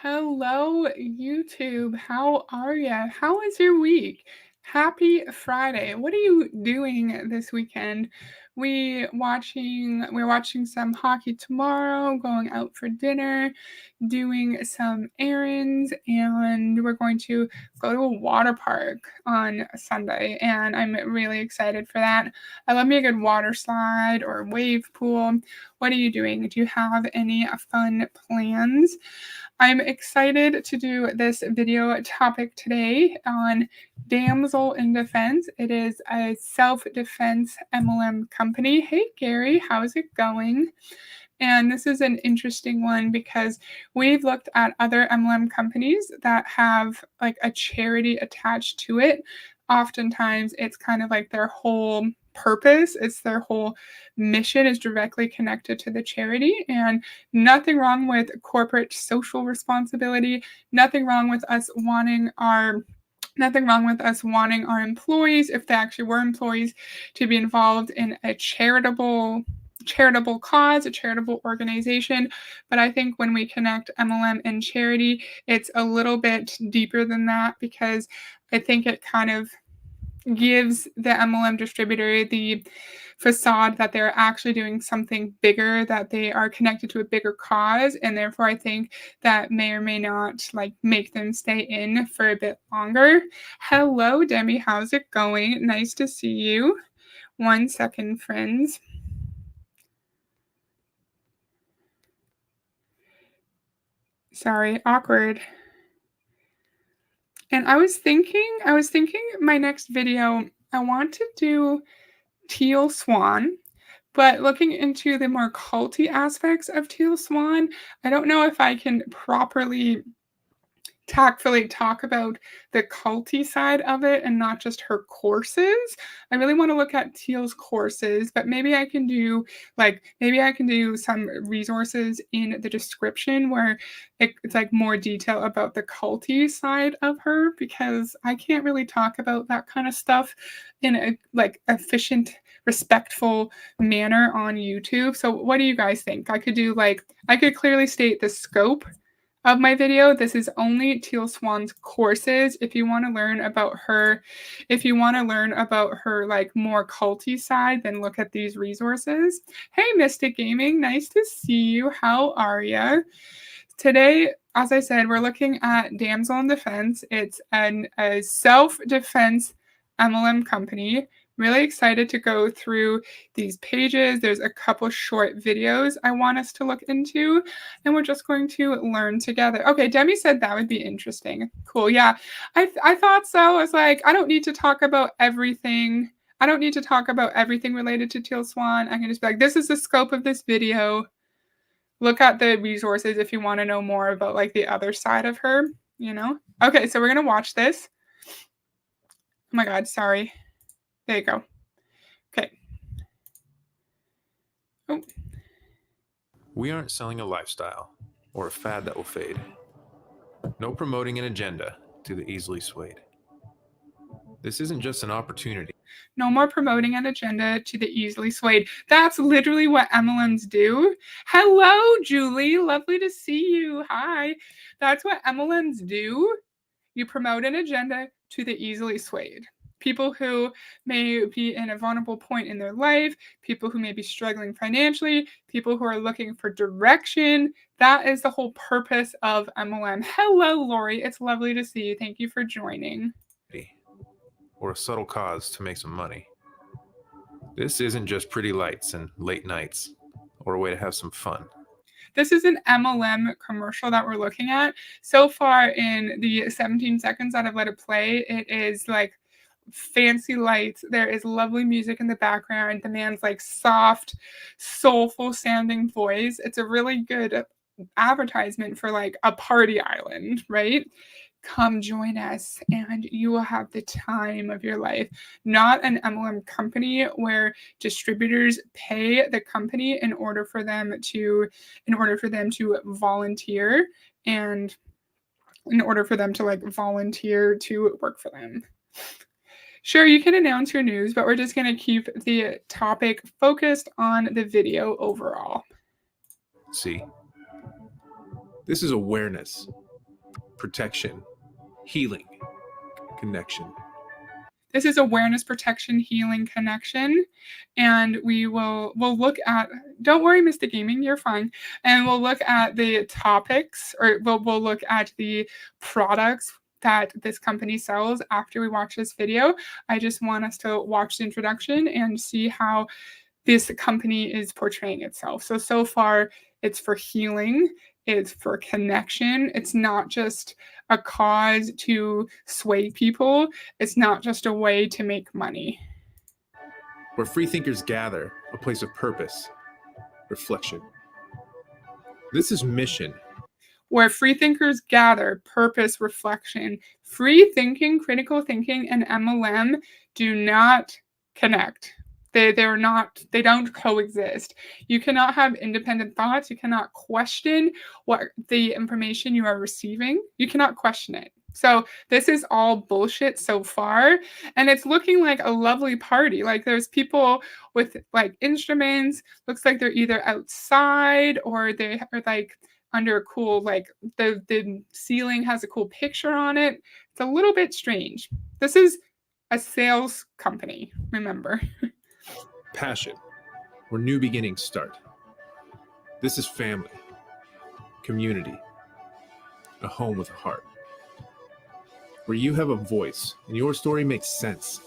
Hello, YouTube. How are ya? How was your week? Happy Friday. What are you doing this weekend? We're watching some hockey tomorrow, going out for dinner, doing some errands, and we're going to go to a water park on Sunday, and I'm really excited for that. I love me a good water slide or wave pool. What are you doing? Do you have any fun plans? I'm excited to do this video topic today on Damsel in Defense. It is a self-defense MLM company. Hey Gary, how's it going? And this is an interesting one because we've looked at other MLM companies that have like a charity attached to it. Oftentimes, it's kind of like their whole purpose, it's their whole mission is directly connected to the charity. And nothing wrong with corporate social responsibility, nothing wrong with us wanting our Nothing wrong with us wanting our employees, if they actually were employees, to be involved in a charitable cause, a charitable organization. But I think when we connect MLM and charity, it's a little bit deeper than that because I think it kind of gives the MLM distributor the facade that they're actually doing something bigger, that they are connected to a bigger cause, and therefore I think that may or may not like make them stay in for a bit longer. Hello, Demi, how's it going? Nice to see you. 1 second, friends. Sorry, awkward. And I was thinking my next video, I want to do Teal Swan, but looking into the more culty aspects of Teal Swan, I don't know if I can properly tactfully talk about the culty side of it and not just her courses. I really want to look at Teal's courses, but maybe I can do some resources in the description where it's like more detail about the culty side of her because I can't really talk about that kind of stuff in a like efficient, respectful manner on YouTube. So what do you guys think? I could clearly state the scope of my video. This is only Teal Swan's courses. If you want to learn about her, like more culty side, then look at these resources. Hey, Mystic Gaming, nice to see you. How are ya? Today, as I said, we're looking at Damsel in Defense. It's a self-defense MLM company. Really excited to go through these pages. There's a couple short videos I want us to look into, and we're just going to learn together. Okay, Demi said that would be interesting. Cool, yeah. I thought so. I was like, I don't need to talk about everything. I don't need to talk about everything related to Teal Swan. I can just be like, this is the scope of this video. Look at the resources if you want to know more about like the other side of her, you know? Okay, so we're going to watch this. Oh my God, sorry. There you go. Okay. Oh. We aren't selling a lifestyle or a fad that will fade. No promoting an agenda to the easily swayed. This isn't just an opportunity. No more promoting an agenda to the easily swayed. That's literally what MLMs do. Hello, Julie. Lovely to see you. Hi. That's what MLMs do. You promote an agenda to the easily swayed. People who may be in a vulnerable point in their life, people who may be struggling financially, people who are looking for direction. That is the whole purpose of MLM. Hello, Lori. It's lovely to see you. Thank you for joining. Or a subtle cause to make some money. This isn't just pretty lights and late nights, or a way to have some fun. This is an MLM commercial that we're looking at. So far in the 17 seconds that I've let it play, it is like fancy lights. There is lovely music in the background. The man's like soft, soulful sounding voice. It's a really good advertisement for like a party island, right? Come join us and you will have the time of your life. Not an MLM company where distributors pay the company in order for them to volunteer and in order for them to like volunteer to work for them. Sure, you can announce your news, but we're just going to keep the topic focused on the video overall. See, this is awareness, protection, healing, connection. This is awareness, protection, healing, connection, and we'll look at. Don't worry, Mr. Gaming, you're fine. And we'll look at the topics, or we'll look at the products that this company sells after we watch this video. I just want us to watch the introduction and see how this company is portraying itself. So far, it's for healing, it's for connection. It's not just a cause to sway people, it's not just a way to make money. Where free thinkers gather, a place of purpose, reflection. This is mission. Where free thinkers gather, purpose, reflection. Free thinking, critical thinking, and MLM do not connect. They don't coexist. You cannot have independent thoughts. You cannot question what the information you are receiving. You cannot question it. So this is all bullshit so far, and it's looking like a lovely party. Like there's people with like instruments. Looks like they're either outside or they are like under a cool, like the ceiling has a cool picture on it. It's a little bit strange. This is a sales company, remember. Passion, where new beginnings start. This is family, community, a home with a heart. Where you have a voice and your story makes sense.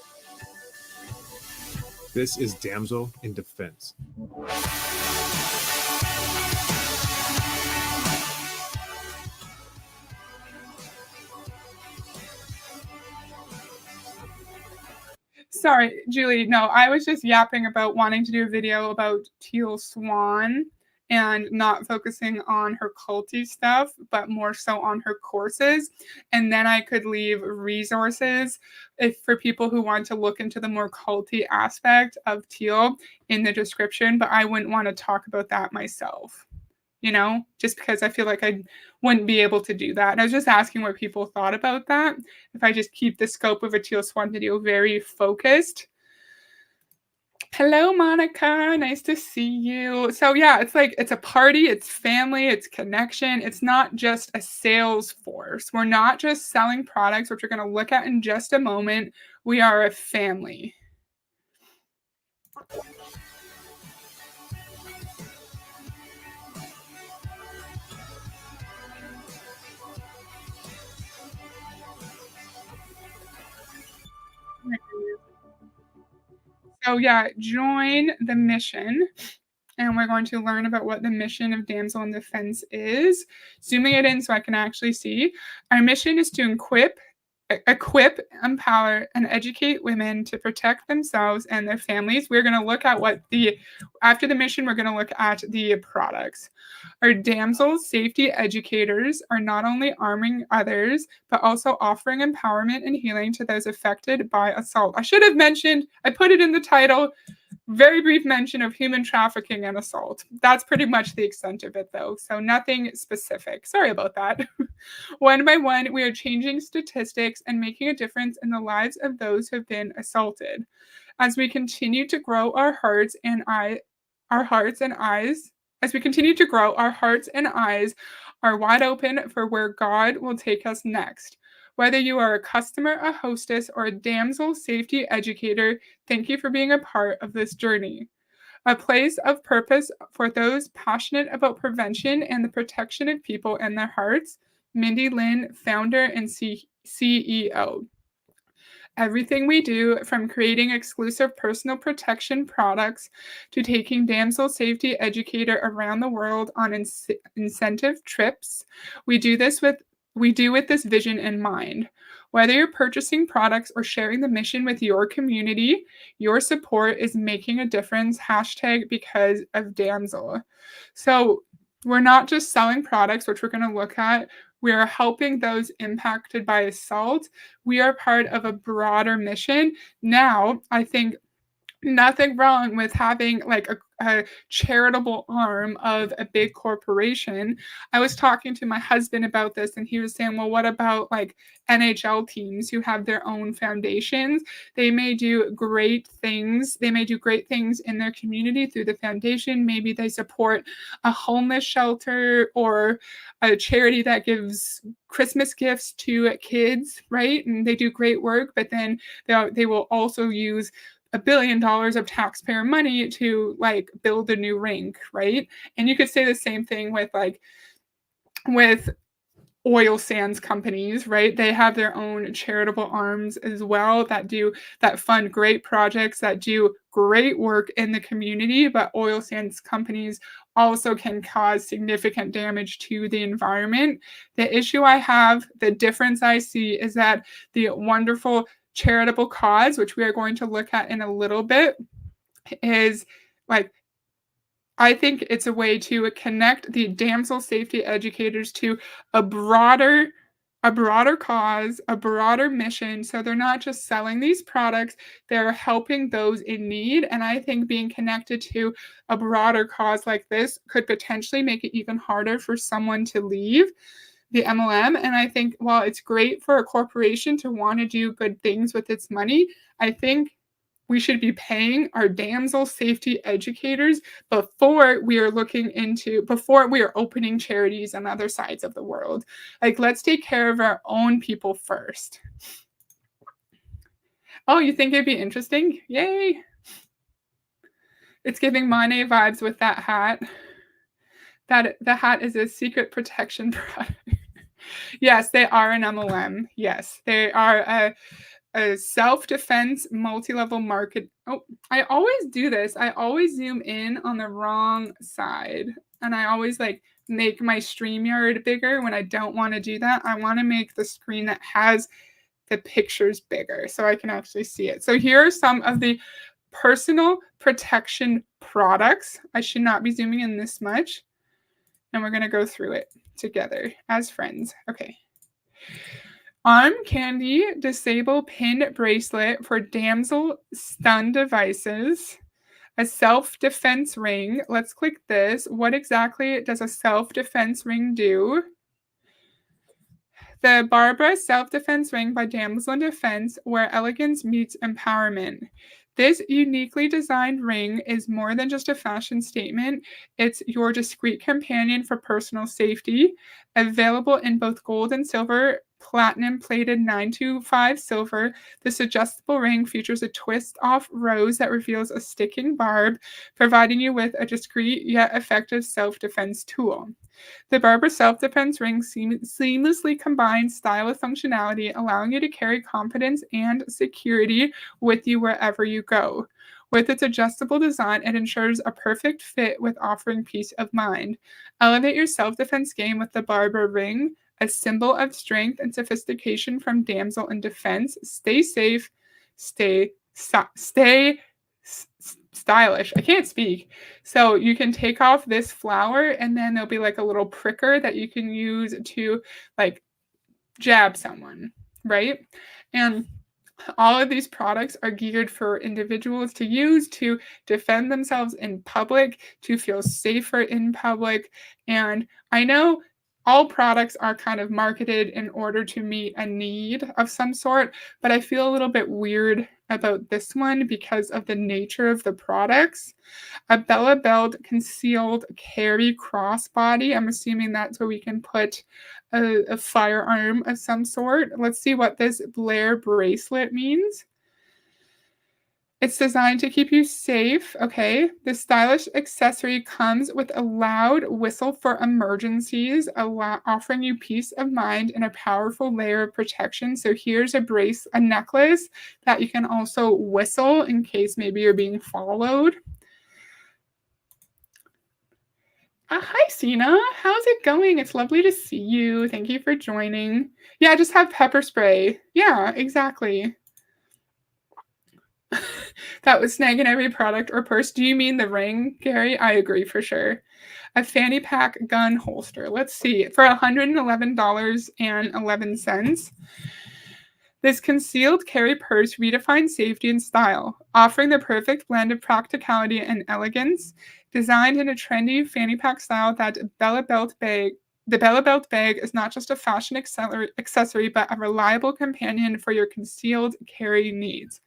This is Damsel in Defense. Sorry, Julie. No, I was just yapping about wanting to do a video about Teal Swan and not focusing on her culty stuff, but more so on her courses. And then I could leave resources for people who want to look into the more culty aspect of Teal in the description, but I wouldn't want to talk about that myself. Just because I feel like I wouldn't be able to do that. And I was just asking what people thought about that. If I just keep the scope of a Teal Swan video very focused. Hello, Monica. Nice to see you. So yeah, it's a party, it's family, it's connection. It's not just a sales force. We're not just selling products, which we're going to look at in just a moment. We are a family. So yeah, join the mission. And we're going to learn about what the mission of Damsel in Defense is. Zooming it in so I can actually see. Our mission is to equip, empower, and educate women to protect themselves and their families. We're going to look at after the mission, we're going to look at the products. Our Damsel safety educators are not only arming others, but also offering empowerment and healing to those affected by assault. I should have mentioned, I put it in the title, very brief mention of human trafficking and assault. That's pretty much the extent of it, though. So nothing specific. Sorry about that. One by one, we are changing statistics and making a difference in the lives of those who have been assaulted. As we continue to grow our hearts and eyes, as we continue to grow, our hearts and eyes are wide open for where God will take us next. Whether you are a customer, a hostess, or a damsel safety educator, thank you for being a part of this journey. A place of purpose for those passionate about prevention and the protection of people and their hearts. Mindy Lynn, founder and CEO. Everything we do, from creating exclusive personal protection products to taking damsel safety educator around the world on incentive trips, we do with this vision in mind. Whether you're purchasing products or sharing the mission with your community, your support is making a difference. #because of Damsel. So we're not just selling products, which we're going to look at. We are helping those impacted by assault. We are part of a broader mission. Now, I think nothing wrong with having like a charitable arm of a big corporation. I was talking to my husband about this, and he was saying, well, what about like NHL teams who have their own foundations? They may do great things. They may do great things in their community through the foundation. Maybe they support a homeless shelter or a charity that gives Christmas gifts to kids, right? And they do great work, but then they will also use $1 billion of taxpayer money to like build a new rink, right? And you could say the same thing with oil sands companies, right? They have their own charitable arms as well that fund great projects that do great work in the community, but oil sands companies also can cause significant damage to the environment. The issue I have, the difference I see is that the wonderful charitable cause, which we are going to look at in a little bit, is like I think it's a way to connect the damsel safety educators to a broader cause, a broader mission. So they're not just selling these products, they're helping those in need. And I think being connected to a broader cause like this could potentially make it even harder for someone to leave the MLM. And I think while it's great for a corporation to want to do good things with its money, I think we should be paying our damsel safety educators before we are opening charities on other sides of the world. Like, let's take care of our own people first. Oh, you think it'd be interesting? Yay. It's giving Monet vibes with that hat. That the hat is a secret protection product. Yes, they are an MLM. Yes, they are a self-defense multi-level market. Oh, I always do this. I always zoom in on the wrong side. And I always like make my StreamYard bigger when I don't want to do that. I want to make the screen that has the pictures bigger so I can actually see it. So here are some of the personal protection products. I should not be zooming in this much. And we're going to go through it together as friends. Okay. Arm Candy Disable Pin Bracelet for Damsel Stun Devices. A self-defense ring. Let's click this. What exactly does a self-defense ring do? The Barbara Self-Defense Ring by Damsel in Defense, where elegance meets empowerment. This uniquely designed ring is more than just a fashion statement. It's your discreet companion for personal safety. Available in both gold and silver, platinum-plated 925 silver, this adjustable ring features a twist-off rose that reveals a sticking barb, providing you with a discreet yet effective self-defense tool. The Barbara Self-Defense Ring seamlessly combines style with functionality, allowing you to carry confidence and security with you wherever you go. With its adjustable design, it ensures a perfect fit with offering peace of mind. Elevate your self-defense game with the Barbara Ring, a symbol of strength and sophistication from Damsel in Defense. Stay safe, stay stylish. I can't speak. So you can take off this flower and then there'll be like a little pricker that you can use to like jab someone, right? And all of these products are geared for individuals to use to defend themselves in public, to feel safer in public. And I know all products are kind of marketed in order to meet a need of some sort, but I feel a little bit weird about this one because of the nature of the products. A Bella Belt concealed carry crossbody. I'm assuming that's where we can put a firearm of some sort. Let's see what this Blair bracelet means. It's designed to keep you safe. Okay. This stylish accessory comes with a loud whistle for emergencies, offering you peace of mind and a powerful layer of protection. So here's a necklace that you can also whistle in case maybe you're being followed. Hi, Sina. How's it going? It's lovely to see you. Thank you for joining. Yeah, just have pepper spray. Yeah, exactly. That was snagging every product or purse. Do you mean the ring, Gary? I agree for sure. A fanny pack gun holster. Let's see. For $111.11. This concealed carry purse redefines safety and style, offering the perfect blend of practicality and elegance. Designed in a trendy fanny pack style, the Bella Belt bag is not just a fashion accessory, but a reliable companion for your concealed carry needs.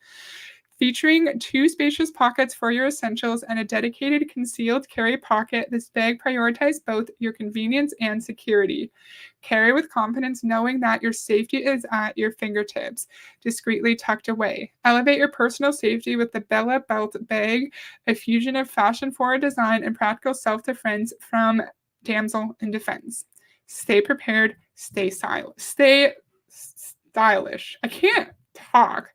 Featuring two spacious pockets for your essentials and a dedicated concealed carry pocket, this bag prioritizes both your convenience and security. Carry with confidence, knowing that your safety is at your fingertips, discreetly tucked away. Elevate your personal safety with the Bella Belt bag, a fusion of fashion-forward design and practical self-defense from Damsel in Defense. Stay prepared, stay stylish. I can't talk.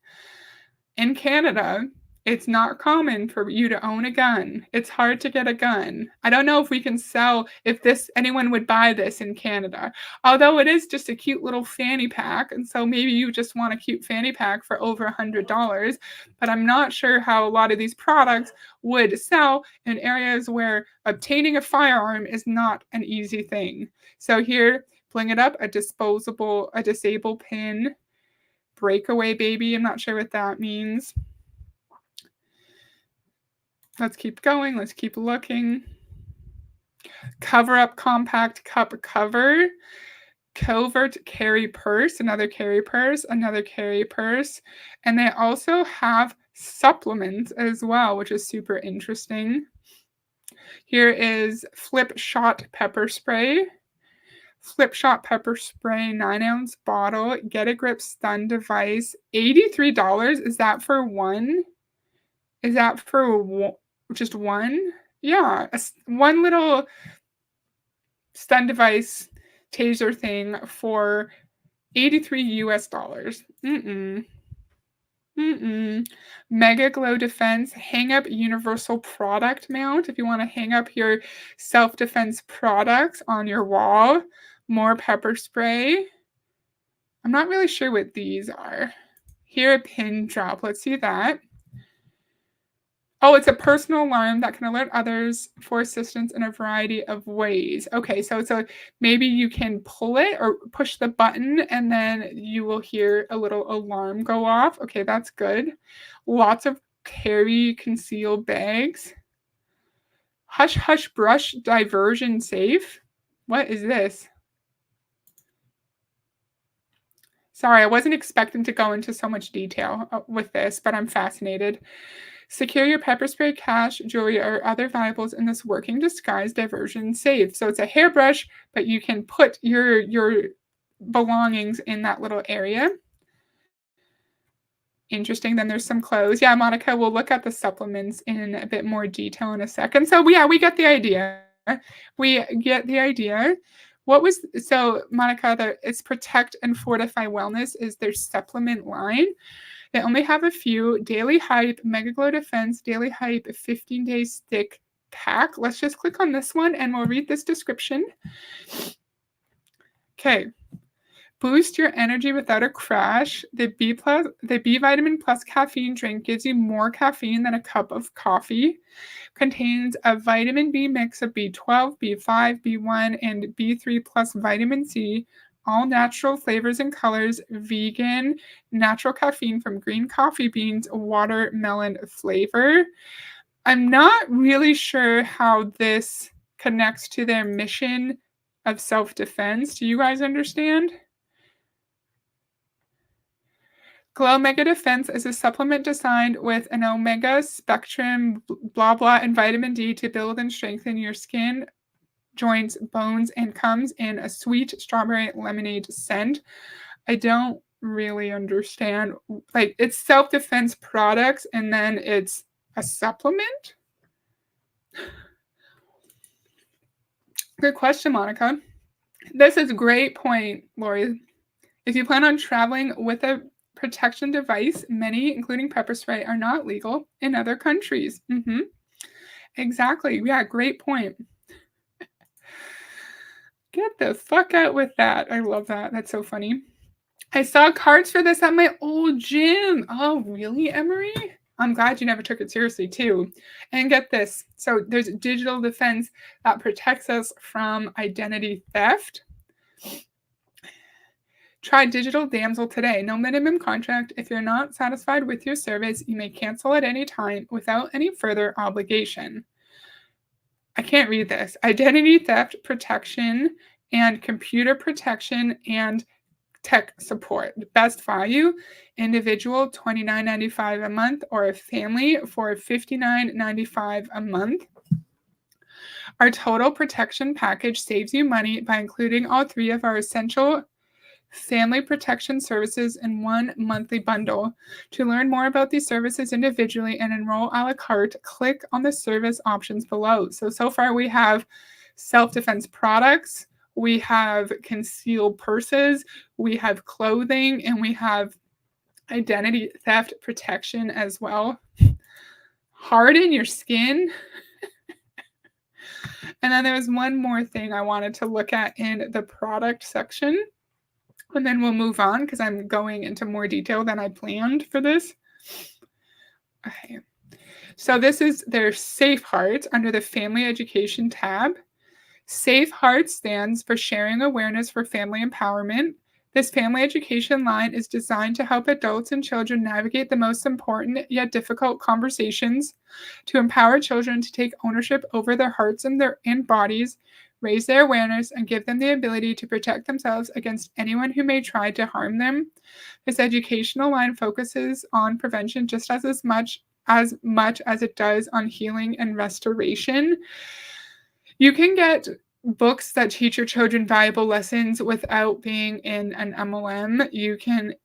In Canada, it's not common for you to own a gun. It's hard to get a gun. I don't know if we can sell if anyone would buy this in Canada. Although it is just a cute little fanny pack, and so maybe you just want a cute fanny pack for over $100, but I'm not sure how a lot of these products would sell in areas where obtaining a firearm is not an easy thing. So here, bling it up, a disable pin. Breakaway baby. I'm not sure what that means. Let's keep going. Let's keep looking. Cover up compact cup cover. Covert carry purse. Another carry purse. Another carry purse. And they also have supplements as well, which is super interesting. Here is Flip Shot pepper spray. Flip Shot pepper spray, 9-ounce bottle, Get a Grip stun device, $83. Is that for one? Is that for just one? Yeah, one little stun device taser thing for 83 US dollars. Mega Glow Defense Hang Up Universal Product Mount. If you want to hang up your self-defense products on your wall. More pepper spray. I'm not really sure what these are. Here, a pin drop. Let's see that. Oh, it's a personal alarm that can alert others for assistance in a variety of ways. Okay, so maybe you can pull it or push the button and then you will hear a little alarm go off. Okay, that's good. Lots of carry conceal bags. Hush Hush Brush Diversion Safe. What is this? Sorry, I wasn't expecting to go into so much detail with this, but I'm fascinated. Secure your pepper spray, cash, jewelry, or other valuables in this working disguise diversion safe. So it's a hairbrush, but you can put your belongings in that little area. Interesting. Then there's some clothes. Yeah, Monica, we'll look at the supplements in a bit more detail in a second. So yeah, we get the idea. We get the idea. So Monica, it's Protect and Fortify Wellness is their supplement line. They only have a few. Daily Hype, Mega Glow Defense, Daily Hype, 15-day stick pack. Let's just click on this one and we'll read this description. Okay. Boost your energy without a crash. The B vitamin plus caffeine drink gives you more caffeine than a cup of coffee. Contains a vitamin B mix of B12, B5, B1, and B3 plus vitamin C. All natural flavors and colors, vegan, natural caffeine from green coffee beans, watermelon flavor. I'm not really sure how this connects to their mission of self-defense. Do you guys understand? Glow Mega Defense is a supplement designed with an omega spectrum, blah, blah, and vitamin D to build and strengthen your skin, joints, bones, and comes in a sweet strawberry lemonade scent. I don't really understand. Like, it's self-defense products, and then it's a supplement? Good question, Monica. This is a great point, Lori. If you plan on traveling with a protection device, many, including pepper spray, are not legal in other countries. Exactly. Yeah, great point. Get the fuck out with that. I love that. That's so funny. I saw cards for this at my old gym. Oh, really, Emery? I'm glad you never took it seriously, too. And get this. So there's digital defense that protects us from identity theft. Try Digital Damsel today. No minimum contract. If you're not satisfied with your service, you may cancel at any time without any further obligation. I can't read this. Identity theft protection and computer protection and tech support. Best value, individual $29.95 a month or a family for $59.95 a month. Our total protection package saves you money by including all three of our essential family protection services in one monthly bundle. To learn more about these services individually and enroll a la carte, click on the service options below. So far we have self-defense products, we have concealed purses, we have clothing, and we have identity theft protection as well. Harden your skin. And then there's one more thing I wanted to look at in the product section. And then we'll move on because I'm going into more detail than I planned for this. Okay. So this is their Safe Heart under the Family Education tab. Safe Heart stands for Sharing Awareness for Family Empowerment. This family education line is designed to help adults and children navigate the most important yet difficult conversations, to empower children to take ownership over their hearts and bodies, raise their awareness, and give them the ability to protect themselves against anyone who may try to harm them. This educational line focuses on prevention just as much as it does on healing and restoration. You can get books that teach your children valuable lessons without being in an MLM. You can,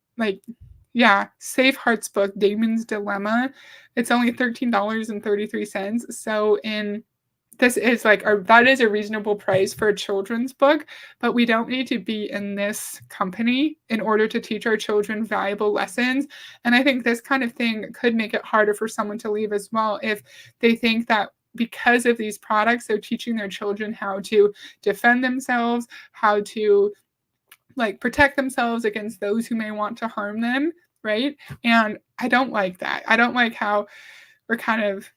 Safe Heart's book, Damon's Dilemma. It's only $13.33. So this is that is a reasonable price for a children's book, but we don't need to be in this company in order to teach our children valuable lessons. And I think this kind of thing could make it harder for someone to leave as well if they think that because of these products, they're teaching their children how to defend themselves, how to protect themselves against those who may want to harm them, right? And I don't like that. I don't like how we're kind of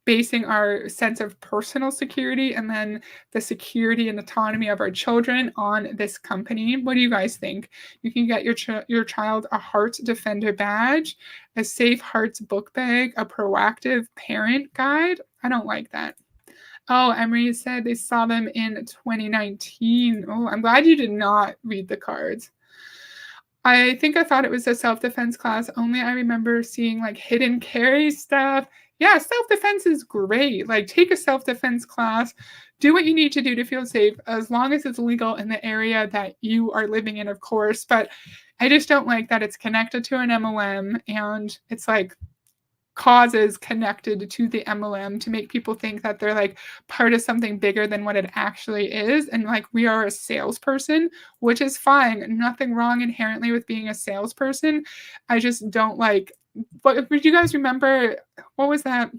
basing our sense of personal security and then the security and autonomy of our children on this company. What do you guys think? You can get your child a Heart Defender badge, a Safe Hearts book bag, a proactive parent guide. I don't like that. Oh, Emery said they saw them in 2019. Oh, I'm glad you did not read the cards. I think I thought it was a self-defense class. Only I remember seeing hidden carry stuff. Yeah, self-defense is great. Take a self-defense class, do what you need to do to feel safe, as long as it's legal in the area that you are living in, of course. But I just don't like that it's connected to an MLM and it's causes connected to the MLM to make people think that they're part of something bigger than what it actually is. And we are a salesperson, which is fine. Nothing wrong inherently with being a salesperson. I just don't but do you guys remember, what was that?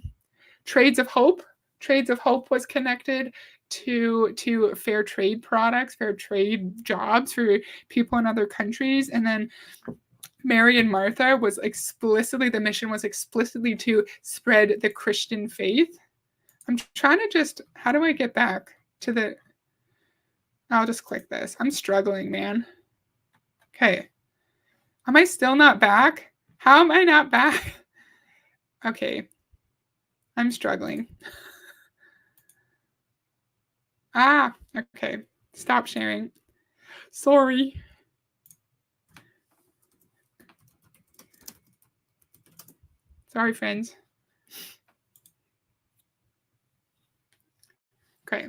Trades of Hope? Trades of Hope was connected to fair trade products, fair trade jobs for people in other countries. And then Mary and Martha the mission was explicitly to spread the Christian faith. I'm trying to how do I get back to I'll just click this. I'm struggling, man. Okay. Am I still not back? How am I not back? Okay. I'm struggling. Okay. Stop sharing. Sorry. Sorry, friends. Okay.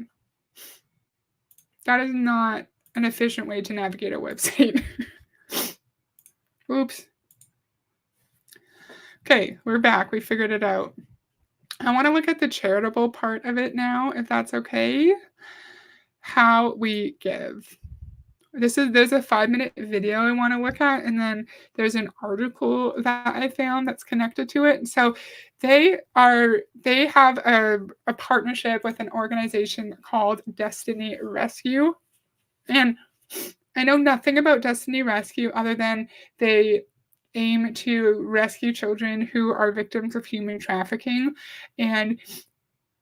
That is not an efficient way to navigate a website. Oops. Okay, we're back. We figured it out. I want to look at the charitable part of it now, if that's okay. How we give. There's a 5-minute video I want to look at, and then there's an article that I found that's connected to it. So they have a partnership with an organization called Destiny Rescue. And I know nothing about Destiny Rescue other than they aim to rescue children who are victims of human trafficking. And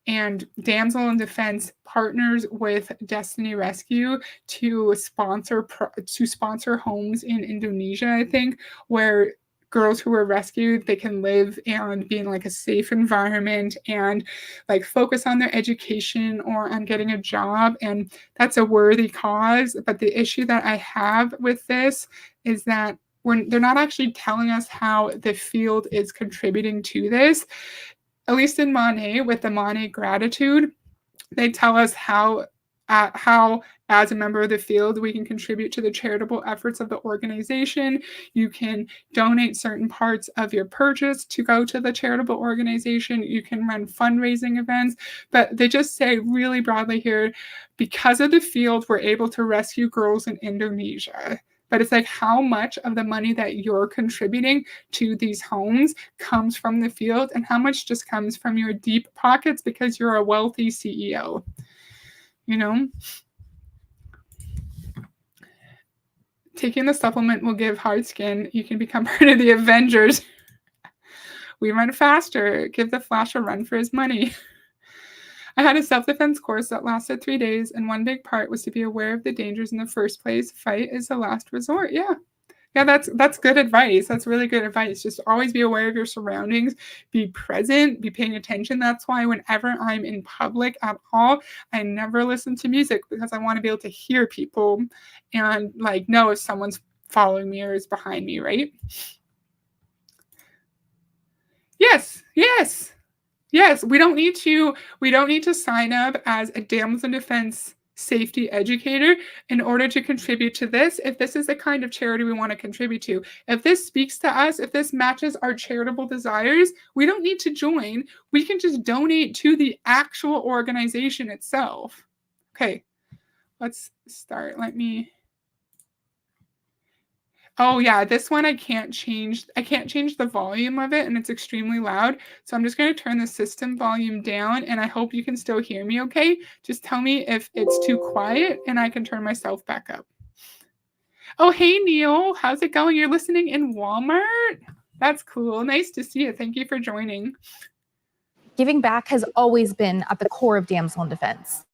And Damsel in Defense partners with Destiny Rescue to sponsor homes in Indonesia, I think, where girls who were rescued, they can live and be in like a safe environment and like focus on their education or on getting a job. And that's a worthy cause. But the issue that I have with this is that they're not actually telling us how the field is contributing to this. At least in Monet, with the Monet Gratitude, they tell us how as a member of the field we can contribute to the charitable efforts of the organization. You can donate certain parts of your purchase to go to the charitable organization. You can run fundraising events, but they just say really broadly here, because of the field, we're able to rescue girls in Indonesia. But it's like, how much of the money that you're contributing to these homes comes from the field, and how much just comes from your deep pockets because you're a wealthy CEO? You know? Taking the supplement will give hard skin. You can become part of the Avengers. We run faster. Give the Flash a run for his money. I had a self-defense course that lasted 3 days, and one big part was to be aware of the dangers in the first place. Fight is the last resort. Yeah, that's good advice. That's really good advice. Just always be aware of your surroundings, be present, be paying attention. That's why whenever I'm in public at all, I never listen to music, because I want to be able to hear people and like know if someone's following me or is behind me, right? Yes, we don't need to sign up as a Damsel in Defense safety educator in order to contribute to this. If this is the kind of charity we want to contribute to, if this speaks to us, if this matches our charitable desires, we don't need to join. We can just donate to the actual organization itself. Okay, let's start. Oh yeah, this one I can't change the volume of it, and it's extremely loud. So I'm just going to turn the system volume down, and I hope you can still hear me okay. Just tell me if it's too quiet and I can turn myself back up. Oh, hey Neil, how's it going? You're listening in Walmart? That's cool. Nice to see you. Thank you for joining. Giving back has always been at the core of Damsel in Defense.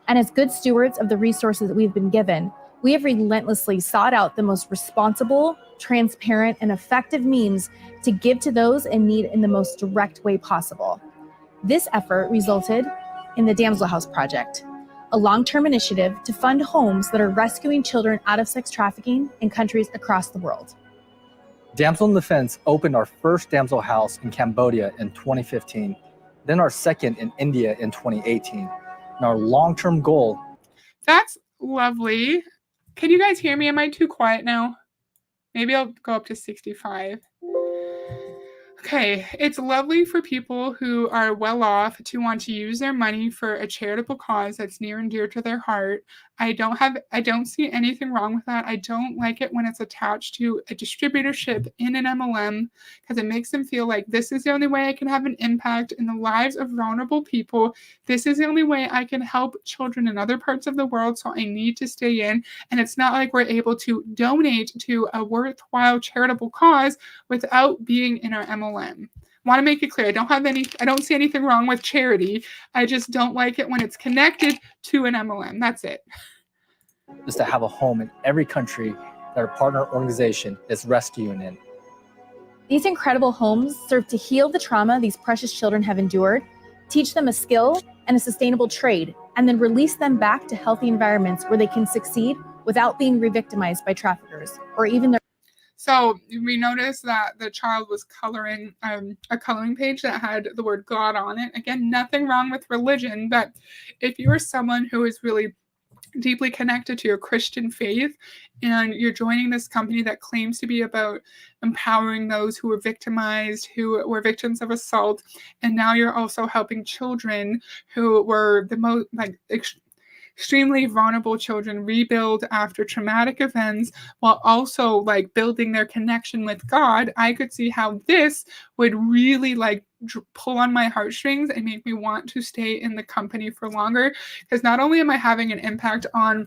And as good stewards of the resources that we've been given, we have relentlessly sought out the most responsible, transparent, and effective means to give to those in need in the most direct way possible. This effort resulted in the Damsel House Project, a long-term initiative to fund homes that are rescuing children out of sex trafficking in countries across the world. Damsel in Defense opened our first Damsel House in Cambodia in 2015, then our second in India in 2018. And our long-term goal. That's lovely. Can you guys hear me? Am I too quiet now? Maybe I'll go up to 65. Okay, it's lovely for people who are well off to want to use their money for a charitable cause that's near and dear to their heart. I don't see anything wrong with that. I don't like it when it's attached to a distributorship in an MLM, because it makes them feel like this is the only way I can have an impact in the lives of vulnerable people. This is the only way I can help children in other parts of the world, so I need to stay in. And it's not like we're able to donate to a worthwhile charitable cause without being in our MLM. Want to make it clear, I don't see anything wrong with charity. I just don't like it when it's connected to an MLM. That's it. Is to have a home in every country that our partner organization is rescuing in. These incredible homes serve to heal the trauma these precious children have endured, teach them a skill and a sustainable trade, and then release them back to healthy environments where they can succeed without being re-victimized by traffickers or even their. So we noticed that the child was coloring a coloring page that had the word God on it. Again, nothing wrong with religion, but if you are someone who is really deeply connected to your Christian faith and you're joining this company that claims to be about empowering those who were victimized, who were victims of assault, and now you're also helping children who were the most extremely vulnerable children rebuild after traumatic events while also like building their connection with God, I could see how this would really pull on my heartstrings and make me want to stay in the company for longer. Because not only am I having an impact on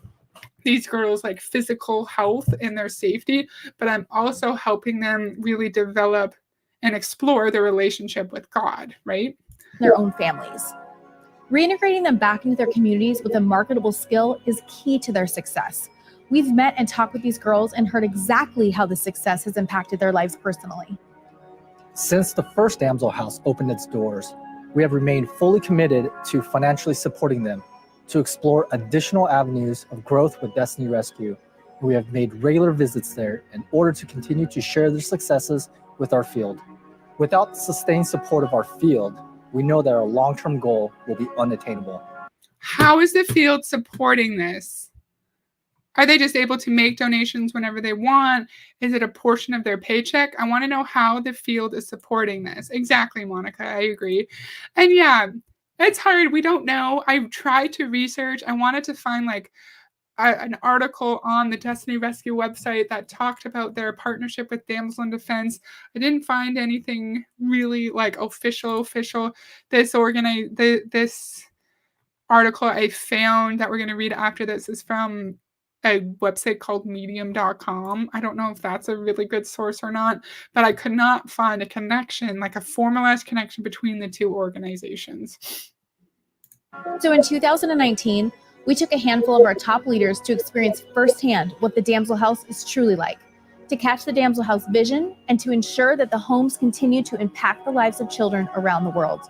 these girls' like physical health and their safety, but I'm also helping them really develop and explore their relationship with God, right? Their own families. Reintegrating them back into their communities with a marketable skill is key to their success. We've met and talked with these girls and heard exactly how the success has impacted their lives personally. Since the first Damsel House opened its doors, we have remained fully committed to financially supporting them to explore additional avenues of growth with Destiny Rescue. We have made regular visits there in order to continue to share their successes with our field. Without the sustained support of our field, we know that our long-term goal will be unattainable. How is the field supporting this? Are they just able to make donations whenever they want? Is it a portion of their paycheck? I want to know how the field is supporting this. Exactly, Monica. I agree. And yeah, it's hard. We don't know. I tried to research. I wanted to find like an article on the Destiny Rescue website that talked about their partnership with Damsel in Defense. I didn't find anything really like official. This article I found that we're going to read after this is from a website called medium.com. I don't know if that's a really good source or not, but I could not find a connection, like a formalized connection between the two organizations. So in 2019, we took a handful of our top leaders to experience firsthand what the Damsel House is truly like, to catch the Damsel House vision, and to ensure that the homes continue to impact the lives of children around the world.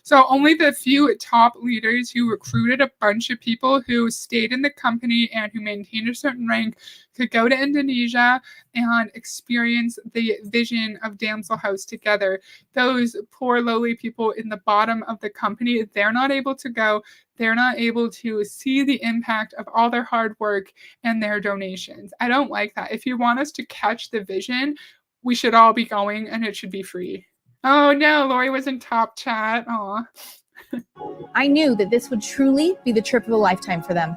So only the few top leaders who recruited a bunch of people who stayed in the company and who maintained a certain rank could go to Indonesia and experience the vision of Damsel House together. Those poor lowly people in the bottom of the company, they're not able to go. They're not able to see the impact of all their hard work and their donations. I don't like that. If you want us to catch the vision, we should all be going and it should be free. Oh no, Lori was in top chat. Aw. I knew that this would truly be the trip of a lifetime for them.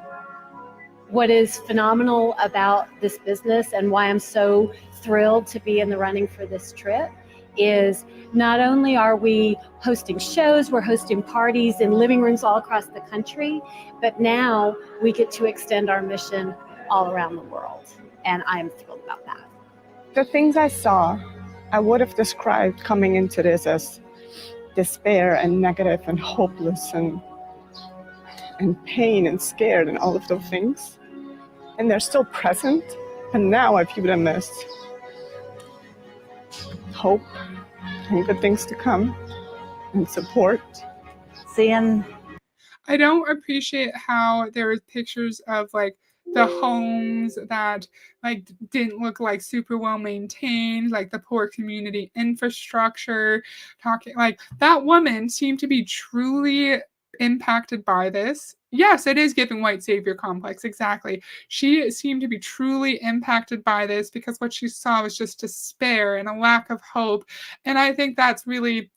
What is phenomenal about this business and why I'm so thrilled to be in the running for this trip is not only are we hosting shows, we're hosting parties in living rooms all across the country, but now we get to extend our mission all around the world. And I'm thrilled about that. The things I saw, I would have described coming into this as despair and negative and hopeless and pain and scared and all of those things. And they're still present, and now I view them as hope and good things to come and support. I don't appreciate how there was pictures of like the homes that like didn't look like super well maintained, like the poor community infrastructure. Talking like that woman seemed to be truly impacted by this. Yes, it is giving white savior complex. Exactly. She seemed to be truly impacted by this because what she saw was just despair and a lack of hope. And I think that's really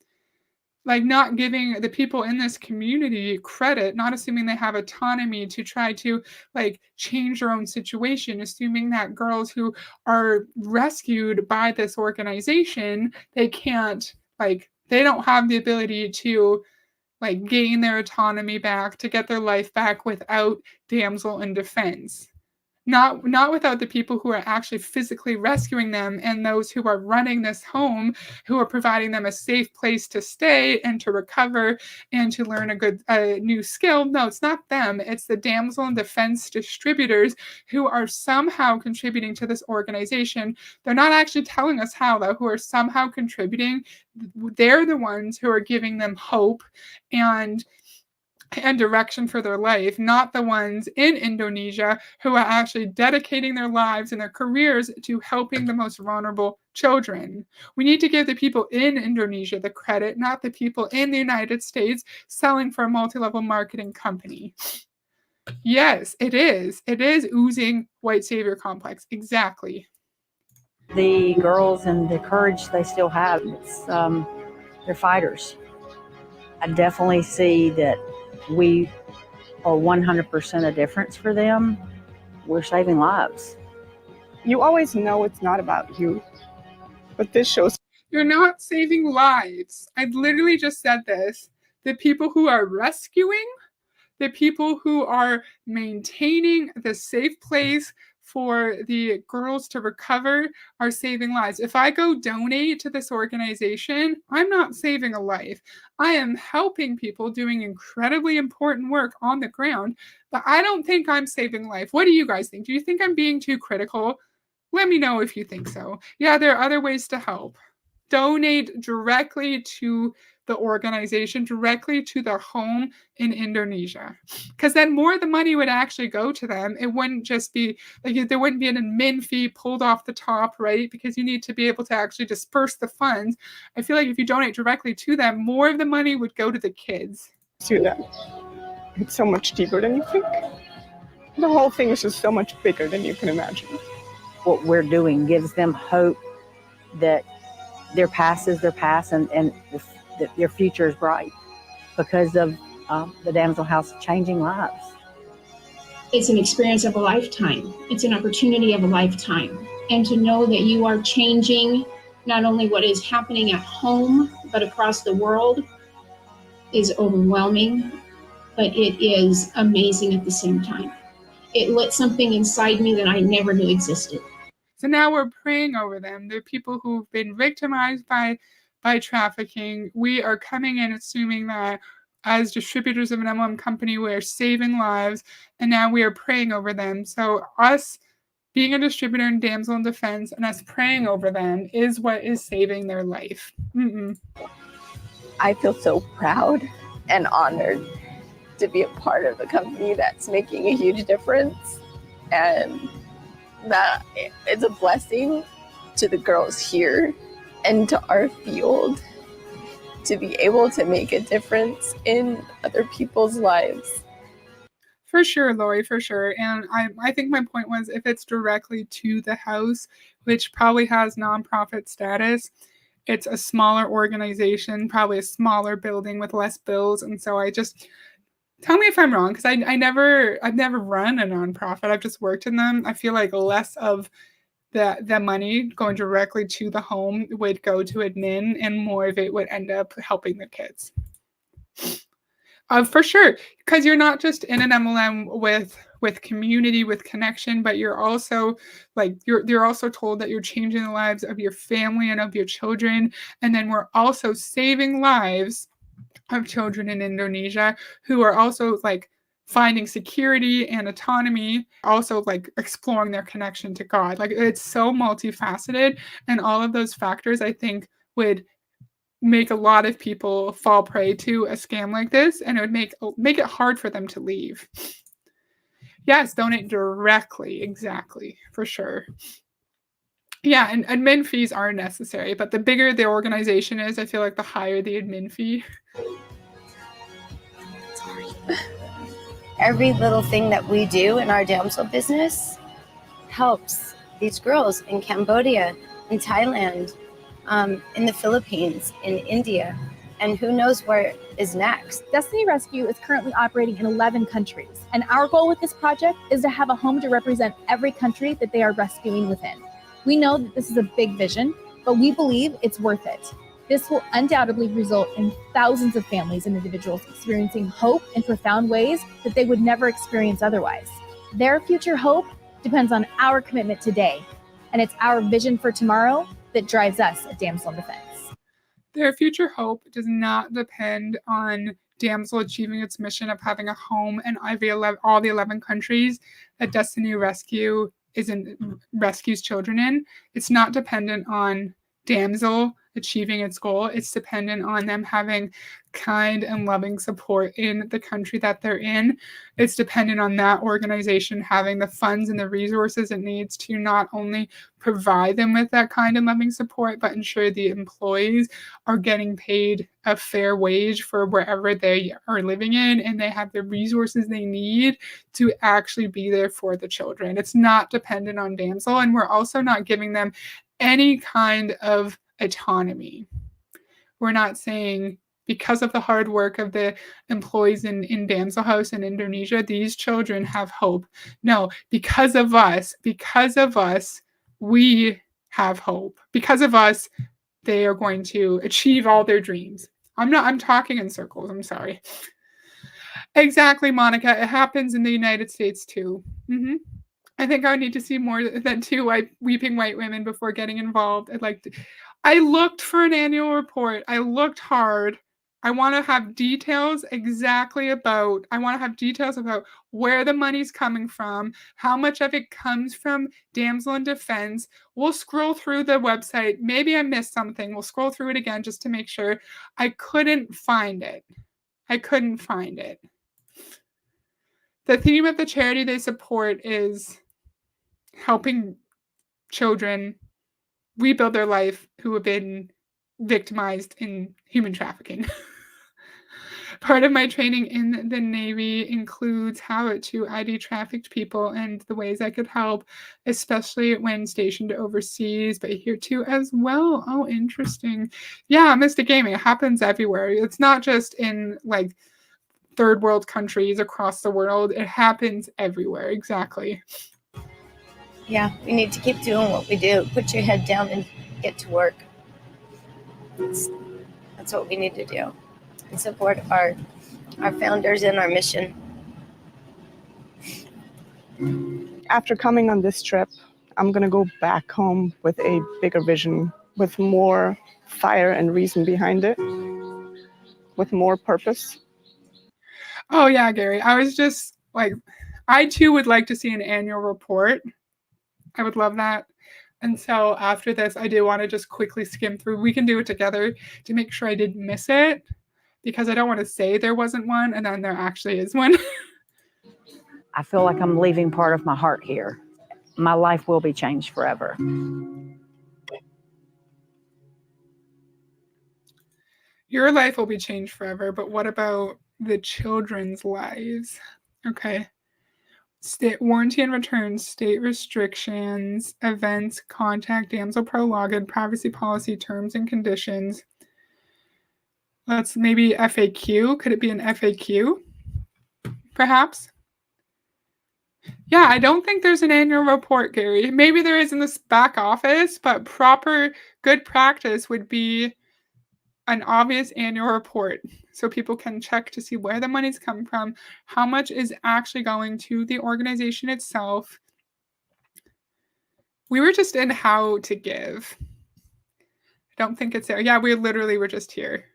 like not giving the people in this community credit, not assuming they have autonomy to try to like change their own situation, assuming that girls who are rescued by this organization, they can't like, they don't have the ability to like gain their autonomy back, to get their life back without Damsel in Defense. Not without the people who are actually physically rescuing them and those who are running this home, who are providing them a safe place to stay and to recover and to learn a new skill. No, it's not them. It's the Damsel in Defense distributors who are somehow contributing to this organization. They're not actually telling us how, though, who are somehow contributing. They're the ones who are giving them hope and direction for their life, not the ones in Indonesia who are actually dedicating their lives and their careers to helping the most vulnerable children. We need to give the people in Indonesia the credit, not the people in the United States selling for a multi-level marketing company. Yes, it is. It is oozing white savior complex. Exactly. The girls and the courage they still have, they're fighters. I definitely see that we are 100% a difference for them. We're saving lives. You always know it's not about you, but this shows you're not saving lives. I literally just said this. The people who are rescuing, the people who are maintaining the safe place for the girls to recover are saving lives. If I go donate to this organization, I'm not saving a life. I am helping people doing incredibly important work on the ground, but I don't think I'm saving life. What do you guys think? Do you think I'm being too critical? Let me know if you think so. Yeah, there are other ways to help. Donate directly to the organization, directly to their home in Indonesia. Because then more of the money would actually go to them. It wouldn't just be like there wouldn't be an admin fee pulled off the top, right? Because you need to be able to actually disperse the funds. I feel like if you donate directly to them, more of the money would go to the kids. Do that. It's so much deeper than you think. The whole thing is just so much bigger than you can imagine. What we're doing gives them hope that their past is their past, and their future is bright because of the Damsel House changing lives. It's an experience of a lifetime. It's an opportunity of a lifetime. And to know that you are changing not only what is happening at home, but across the world is overwhelming, but it is amazing at the same time. It lit something inside me that I never knew existed. So now we're praying over them. They're people who've been victimized by trafficking. We are coming in assuming that as distributors of an MLM company, we're saving lives, and now we are praying over them. So us being a distributor in Damsel in Defense and us praying over them is what is saving their life. I feel so proud and honored to be a part of a company that's making a huge difference, and that it's a blessing to the girls here and to our field to be able to make a difference in other people's lives. For sure, Lori, for sure. And I think my point was if it's directly to the house, which probably has nonprofit status, it's a smaller organization, probably a smaller building with less bills. And so tell me if I'm wrong, because I've never run a nonprofit. I've just worked in them. I feel like less of the money going directly to the home would go to admin, and more of it would end up helping the kids. For sure, because you're not just in an MLM with community, with connection, but you're also you're also told that you're changing the lives of your family and of your children, and then we're also saving lives of children in Indonesia who are also finding security and autonomy, also exploring their connection to God. It's so multifaceted, and all of those factors I think would make a lot of people fall prey to a scam like this, and it would make it hard for them to leave. Yes, donate directly, exactly, for sure. Yeah, and admin fees are necessary, but the bigger the organization is, I feel like the higher the admin fee. Every little thing that we do in our Damsel business helps these girls in Cambodia, in Thailand, in the Philippines, in India, and who knows where is next. Destiny Rescue is currently operating in 11 countries, and our goal with this project is to have a home to represent every country that they are rescuing within. We know that this is a big vision, but we believe it's worth it. This will undoubtedly result in thousands of families and individuals experiencing hope in profound ways that they would never experience otherwise. Their future hope depends on our commitment today, and it's our vision for tomorrow that drives us at Damsel in Defense. Their future hope does not depend on Damsel achieving its mission of having a home in all the 11 countries that Destiny rescues children in. It's not dependent on Damsel achieving its goal. It's dependent on them having kind and loving support in the country that they're in. It's dependent on that organization having the funds and the resources it needs to not only provide them with that kind and loving support, but ensure the employees are getting paid a fair wage for wherever they are living in, and they have the resources they need to actually be there for the children. It's not dependent on Damsel, and we're also not giving them any kind of autonomy. We're not saying because of the hard work of the employees in Damsel House in Indonesia, these children have hope. No, because of us, we have hope. Because of us, they are going to achieve all their dreams. I'm talking in circles. I'm sorry. Exactly, Monica. It happens in the United States too. I think I would need to see more than 2 weeping white women before getting involved. I looked for an annual report. I looked hard. I want to have details about where the money's coming from, how much of it comes from Damsel in Defense. We'll scroll through the website. Maybe I missed something. We'll scroll through it again just to make sure. I couldn't find it. The theme of the charity they support is helping children rebuild their life who have been victimized in human trafficking. Part of my training in the Navy includes how to ID trafficked people and the ways I could help, especially when stationed overseas, but here too as well. Oh, interesting. Yeah, Mystic Gaming, it happens everywhere. It's not just in like third world countries across the world. It happens everywhere. Exactly. Yeah, we need to keep doing what we do. Put your head down and get to work. That's what we need to do. And support our founders and our mission. After coming on this trip, I'm going to go back home with a bigger vision, with more fire and reason behind it, with more purpose. Oh, yeah, Gary. I was just like, I too would like to see an annual report. I would love that. And so after this, I do want to just quickly skim through. We can do it together to make sure I didn't miss it, because I don't want to say there wasn't one and then there actually is one. I feel like I'm leaving part of my heart here. My life will be changed forever. Your life will be changed forever, but what about the children's lives? Okay. State warranty and returns, state restrictions, events, contact, Damsel prologue, privacy policy, terms and conditions. Let's maybe FAQ. Could it be an FAQ? Perhaps? Yeah, I don't think there's an annual report, Gary. Maybe there is in this back office, but proper good practice would be an obvious annual report so people can check to see where the money's come from, how much is actually going to the organization itself. We were just in how to give. I don't think it's there. Yeah, we literally were just here.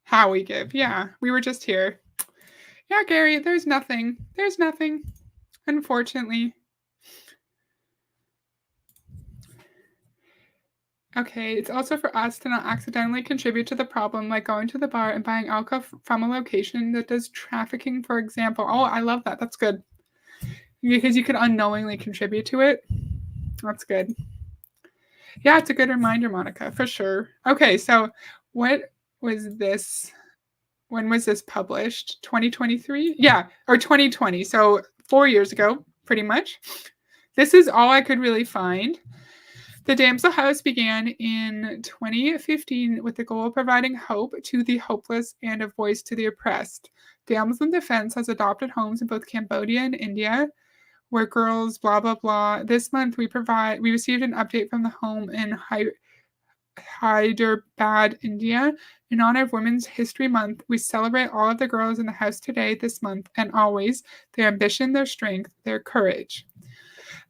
How we give. Yeah, we were just here. Yeah, Gary, there's nothing. There's nothing, unfortunately. Okay, it's also for us to not accidentally contribute to the problem, like going to the bar and buying alcohol from a location that does trafficking, for example. Oh, I love that. That's good. Because you could unknowingly contribute to it. That's good. Yeah, it's a good reminder, Monica, for sure. Okay, so what was this? When was this published? 2023? Yeah, or 2020. So 4 years ago, pretty much. This is all I could really find. The Damsel House began in 2015 with the goal of providing hope to the hopeless and a voice to the oppressed. Damsel in Defense has adopted homes in both Cambodia and India, where girls, blah, blah, blah. This month, we received an update from the home in Hyderabad, India. In honor of Women's History Month, we celebrate all of the girls in the house today, this month, and always, their ambition, their strength, their courage.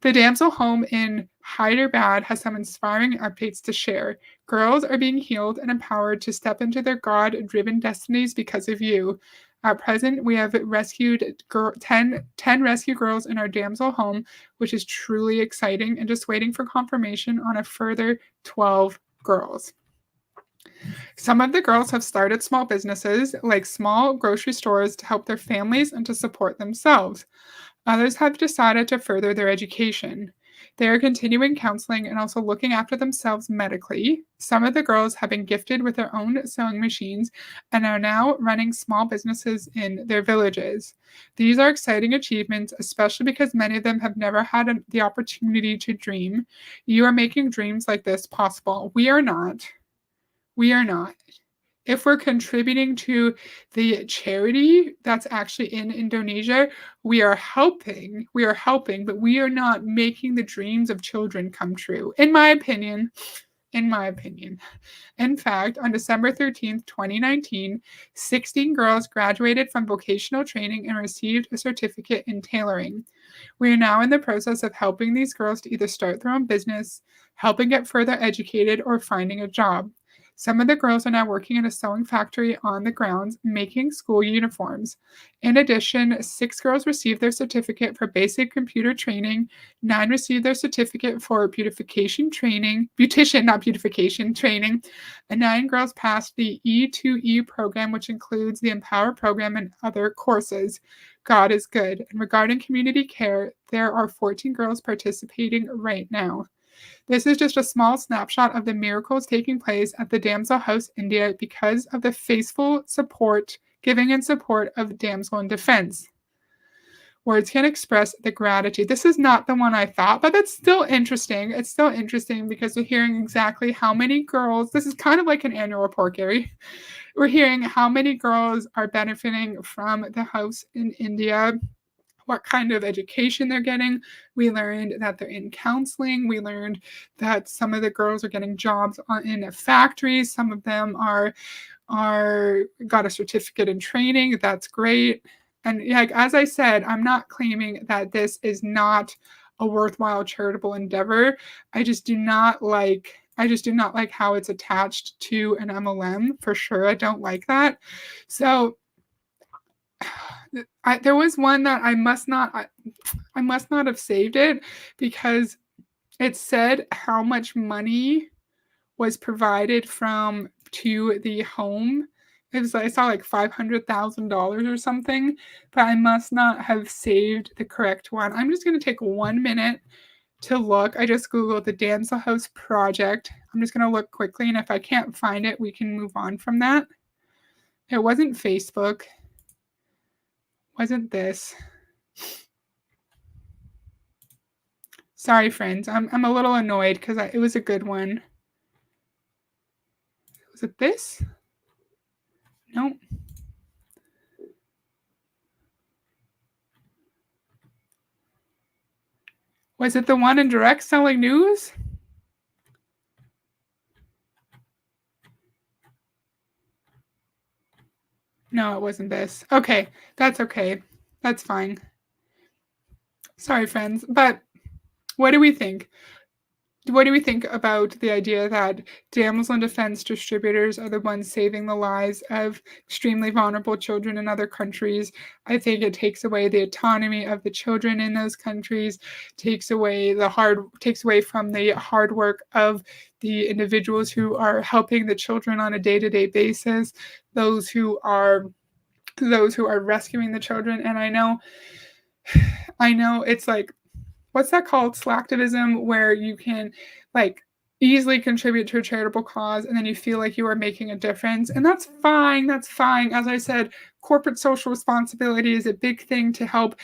The Damsel home in Hyderabad has some inspiring updates to share. Girls are being healed and empowered to step into their God-driven destinies because of you. At present, we have rescued 10 rescue girls in our Damsel home, which is truly exciting, and just waiting for confirmation on a further 12 girls. Some of the girls have started small businesses, like small grocery stores, to help their families and to support themselves. Others have decided to further their education. They are continuing counseling and also looking after themselves medically. Some of the girls have been gifted with their own sewing machines and are now running small businesses in their villages. These are exciting achievements, especially because many of them have never had the opportunity to dream. You are making dreams like this possible. We are not. We are not. If we're contributing to the charity that's actually in Indonesia, we are helping, but we are not making the dreams of children come true, in my opinion. in my opinion. In fact, on December 13th, 2019, 16 girls graduated from vocational training and received a certificate in tailoring. We are now in the process of helping these girls to either start their own business, helping get further educated, or finding a job. Some of the girls are now working in a sewing factory on the grounds, making school uniforms. In addition, 6 girls received their certificate for basic computer training, 9 received their certificate for beautification training, beautician, not beautification training, and 9 girls passed the E2E program, which includes the Empower program and other courses. God is good. And regarding community care, there are 14 girls participating right now. This is just a small snapshot of the miracles taking place at the Damsel House, India, because of the faithful support, giving and support of Damsel in Defense. Words can express the gratitude. This is not the one I thought, but that's still interesting. It's still interesting because we're hearing exactly how many girls, this is kind of like an annual report, Gary. We're hearing how many girls are benefiting from the house in India, what kind of education they're getting. We learned that they're in counseling. We learned that some of the girls are getting jobs in factories. Some of them are got a certificate in training. That's great. And like as I said, I'm not claiming that this is not a worthwhile charitable endeavor. I just do not like how it's attached to an MLM, for sure. I don't like that. So there was one that I must not have saved it because it said how much money was provided to the home. I saw like $500,000 or something, but I must not have saved the correct one. I'm just going to take 1 minute to look. I just Googled the Damsel House project. I'm just going to look quickly, and if I can't find it, we can move on from that. It wasn't Facebook. Wasn't this. Sorry, friends. I'm a little annoyed because it was a good one. Was it this? No. Was it the one in Direct Selling News? No, it wasn't this. Okay, that's okay. That's fine. Sorry, friends. But what do we think? What do we think about the idea that damsel in defense distributors are the ones saving the lives of extremely vulnerable children in other countries? I think it takes away the autonomy of the children in those countries, takes away from the hard work of the individuals who are helping the children on a day-to-day basis, those who are rescuing the children. And I know it's like, what's that called? Slacktivism, where you can like easily contribute to a charitable cause and then you feel like you are making a difference. And that's fine. That's fine. As I said, corporate social responsibility is a big thing to help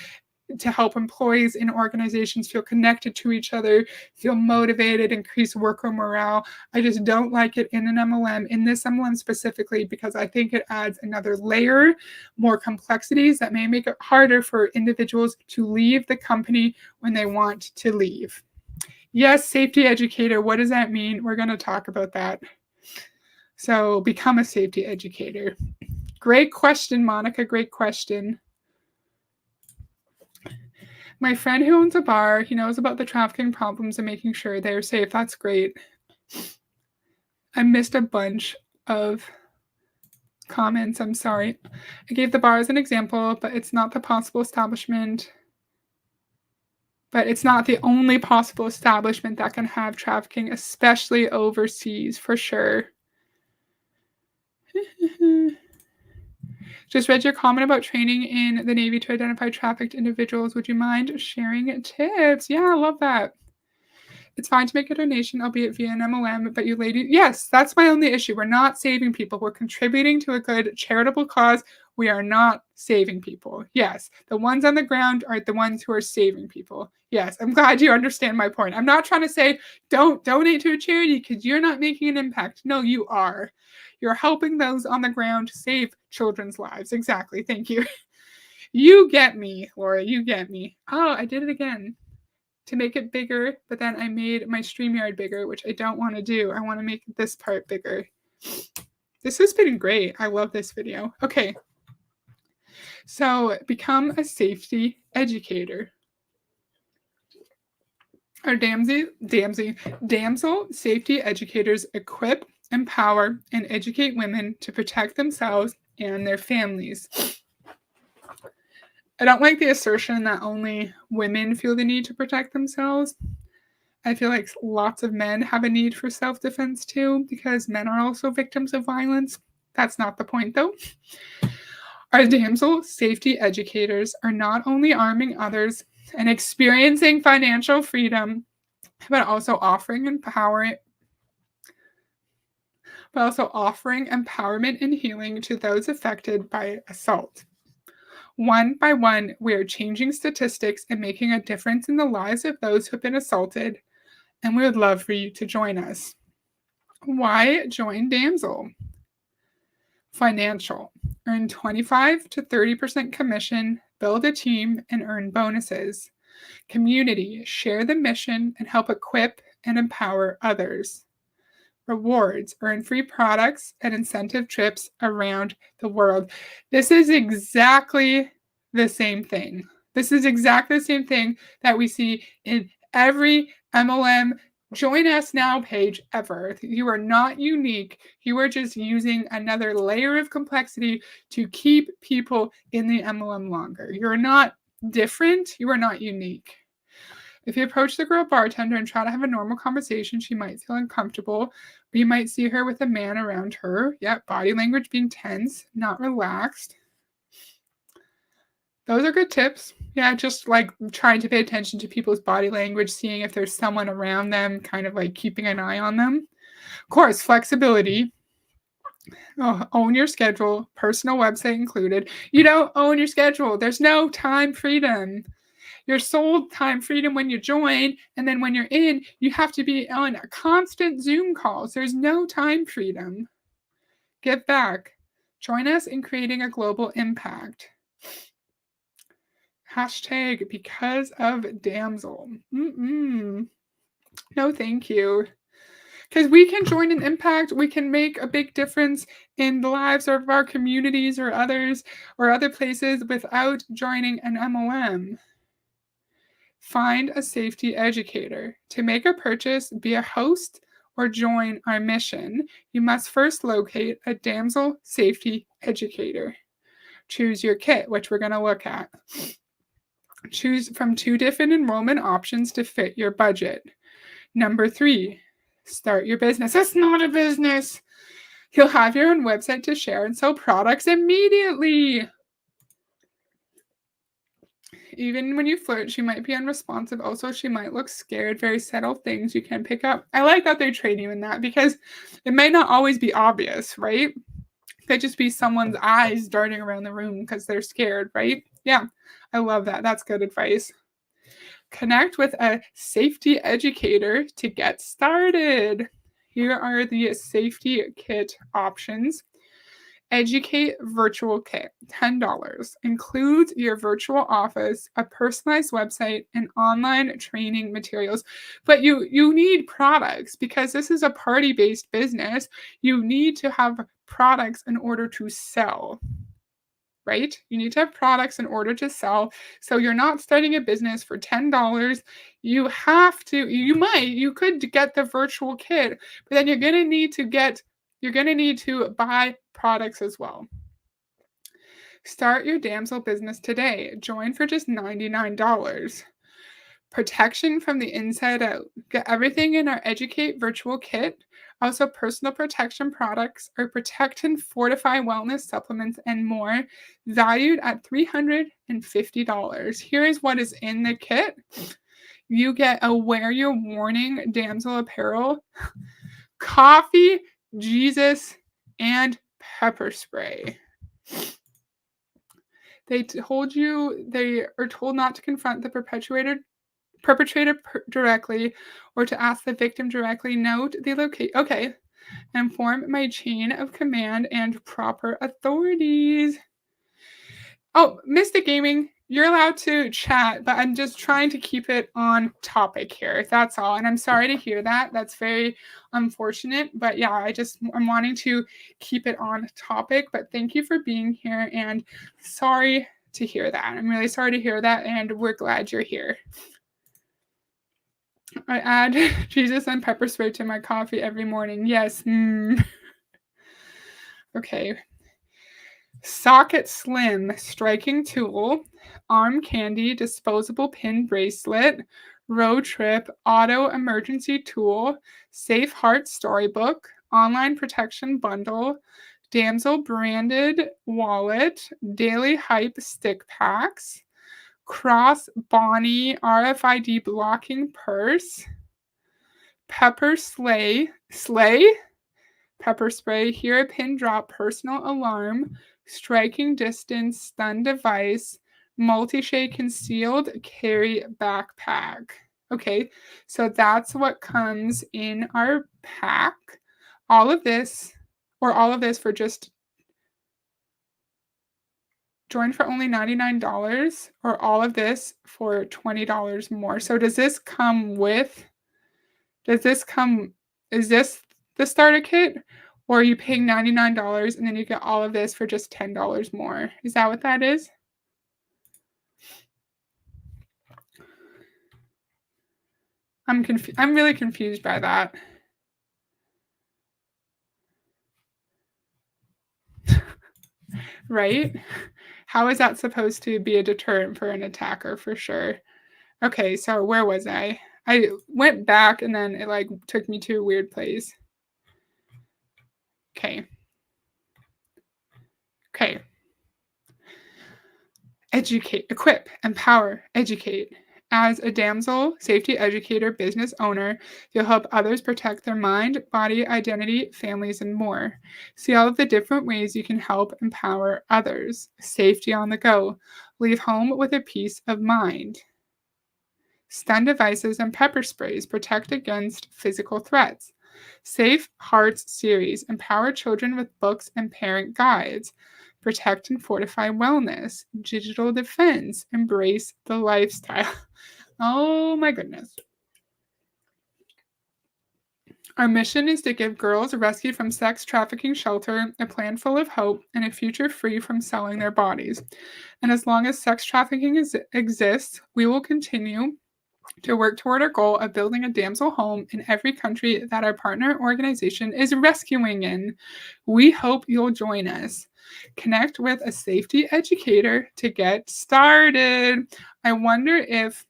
employees in organizations feel connected to each other, feel motivated, increase worker morale. I just don't like it in an MLM, in this MLM specifically, because I think it adds another layer, more complexities that may make it harder for individuals to leave the company when they want to leave. Yes, safety educator. What does that mean? We're going to talk about that. So become a safety educator. Great question, Monica. Great question. My friend who owns a bar, he knows about the trafficking problems and making sure they're safe. That's great. I missed a bunch of comments. I'm sorry. I gave the bar as an example, but it's not the possible establishment. But it's not the only possible establishment that can have trafficking, especially overseas, for sure. Just read your comment about training in the Navy to identify trafficked individuals. Would you mind sharing tips? Yeah, I love that. It's fine to make a donation, albeit via an MLM, but you ladies, yes, that's my only issue. We're not saving people. We're contributing to a good charitable cause. We are not saving people. Yes, the ones on the ground are the ones who are saving people. Yes, I'm glad you understand my point. I'm not trying to say don't donate to a charity because you're not making an impact. No, you are. You're helping those on the ground to save children's lives. Exactly. Thank you. You get me, Laura. You get me. Oh, I did it again. to make it bigger, but then I made my StreamYard bigger, which I don't want to do. I want to make this part bigger. This has been great. I love this video. Okay. So become a safety educator. Our Damsel safety educators equip, empower, and educate women to protect themselves and their families. I don't like the assertion that only women feel the need to protect themselves. I feel like lots of men have a need for self-defense too, because men are also victims of violence. That's not the point though. Our Damsel safety educators are not only arming others and experiencing financial freedom, but also offering empowerment and healing to those affected by assault. One by one, we are changing statistics and making a difference in the lives of those who have been assaulted, and we would love for you to join us. Why join Damsel? Financial. Earn 25 to 30% commission, build a team, and earn bonuses. Community. Share the mission and help equip and empower others. Rewards. Earn free products and incentive trips around the world. This is exactly the same thing. This is exactly the same thing that we see in every MLM Join Us Now page ever. You are not unique. You are just using another layer of complexity to keep people in the MLM longer. You're not different. You are not unique. If you approach the girl bartender and try to have a normal conversation, she might feel uncomfortable. Or you might see her with a man around her. Yep, body language being tense, not relaxed. Those are good tips. Yeah, just like trying to pay attention to people's body language, seeing if there's someone around them, kind of like keeping an eye on them. Of course, flexibility. Own your schedule, personal website included. You don't own your schedule. There's no time freedom. You're sold time freedom when you join, and then when you're in, you have to be on a constant Zoom calls. There's no time freedom. Give back. Join us in creating a global impact. Hashtag because of Damsel. No, thank you. Because we can join an impact, we can make a big difference in the lives of our communities or others or other places without joining an MLM. Find a safety educator. To make a purchase, be a host, or join our mission, you must first locate a Damsel safety educator. Choose your kit, which we're going to look at. Choose from 2 different enrollment options to fit your budget. Number 3, start your business. That's not a business. You'll have your own website to share and sell products immediately. Even when you flirt, she might be unresponsive. Also, she might look scared. Very subtle things you can pick up. I like that they train you in that because it may not always be obvious, right? It could just be someone's eyes darting around the room because they're scared, right? Yeah, I love that. That's good advice. Connect with a safety educator to get started. Here are the safety kit options. Educate virtual kit, $10. Includes your virtual office, a personalized website, and online training materials. But you need products because this is a party-based business. You need to have products in order to sell. Right? You need to have products in order to sell. So you're not starting a business for $10. You could get the virtual kit, but then you're going to need to buy products as well. Start your Damsel business today. Join for just $99. Protection from the inside out. Get everything in our Educate virtual kit. Also personal protection products, our Protect and Fortify wellness supplements, and more, valued at $350. Here is what is in the kit. You get a Wear Your Warning Damsel apparel, coffee, Jesus, and pepper spray. They are told not to confront the perpetrator directly or to ask the victim directly. Note the location. Okay. Inform my chain of command and proper authorities. Oh, Mystic Gaming, You're allowed to chat, but I'm just trying to keep it on topic here. That's all. And I'm sorry to hear that. That's very unfortunate. But yeah, I'm wanting to keep it on topic. But thank you for being here. And sorry to hear that. I'm really sorry to hear that. And we're glad you're here. I add Jesus and pepper spray to my coffee every morning. Yes. Okay. Socket Slim striking tool, arm candy disposable pin bracelet, road trip auto emergency tool, safe heart storybook, online protection bundle, Damsel branded wallet, daily hype stick packs, cross Bonnie RFID blocking purse, pepper pepper spray, hear a pin drop personal alarm, striking distance stun device, multi-shade concealed carry backpack. Okay, so that's what comes in our pack. All of this for just join for only $99, or all of this for $20 more. So is this the starter kit? Or are you paying $99 and then you get all of this for just $10 more? Is that what that is? I'm really confused by that. Right? How is that supposed to be a deterrent for an attacker? For sure. Okay, so where was I? I went back and then it took me to a weird place. Okay. Educate, equip, empower, educate. As a Damsel safety educator business owner, you'll help others protect their mind, body, identity, families, and more. See all of the different ways you can help empower others. Safety on the go. Leave home with a peace of mind. Stun devices and pepper sprays protect against physical threats. Safe Hearts series. Empower children with books and parent guides. Protect and fortify wellness. Digital defense. Embrace the lifestyle. Oh my goodness. Our mission is to give girls rescued from sex trafficking shelter a plan full of hope and a future free from selling their bodies. And as long as sex trafficking exists, we will continue to work toward our goal of building a damsel home in every country that our partner organization is rescuing in. We hope you'll join us. Connect with a safety educator to get started. I wonder if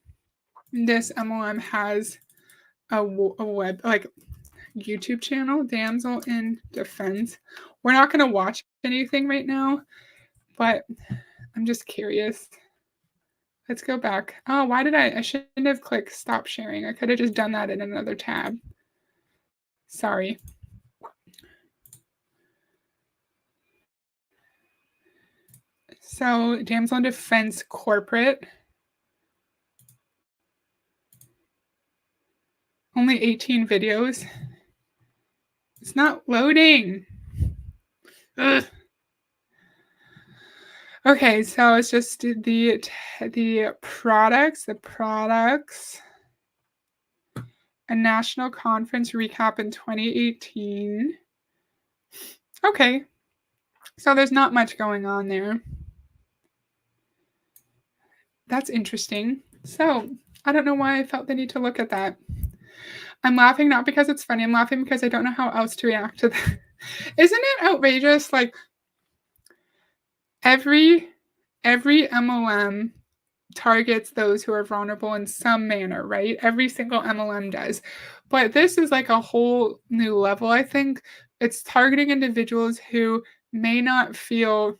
this MLM has a web, YouTube channel, Damsel in Defense. We're not going to watch anything right now, but I'm just curious. Let's go back. Oh, why did I shouldn't have clicked stop sharing. I could have just done that in another tab. Sorry. So, Damsel in Defense corporate. Only 18 videos. It's not loading. Ugh. Okay, so it's just the products. A national conference recap in 2018. Okay. So there's not much going on there. That's interesting. So I don't know why I felt the need to look at that. I'm laughing not because it's funny. I'm laughing because I don't know how else to react to that. Isn't it outrageous? Like every MLM targets those who are vulnerable in some manner, right? Every single MLM does. But this is like a whole new level, I think. It's targeting individuals who may not feel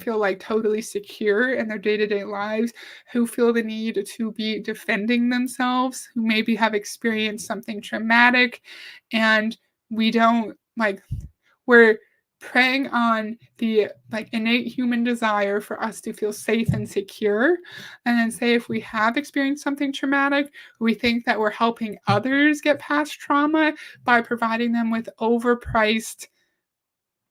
like totally secure in their day-to-day lives, who feel the need to be defending themselves, who maybe have experienced something traumatic, and we're preying on the innate human desire for us to feel safe and secure. And then say if we have experienced something traumatic, we think that we're helping others get past trauma by providing them with overpriced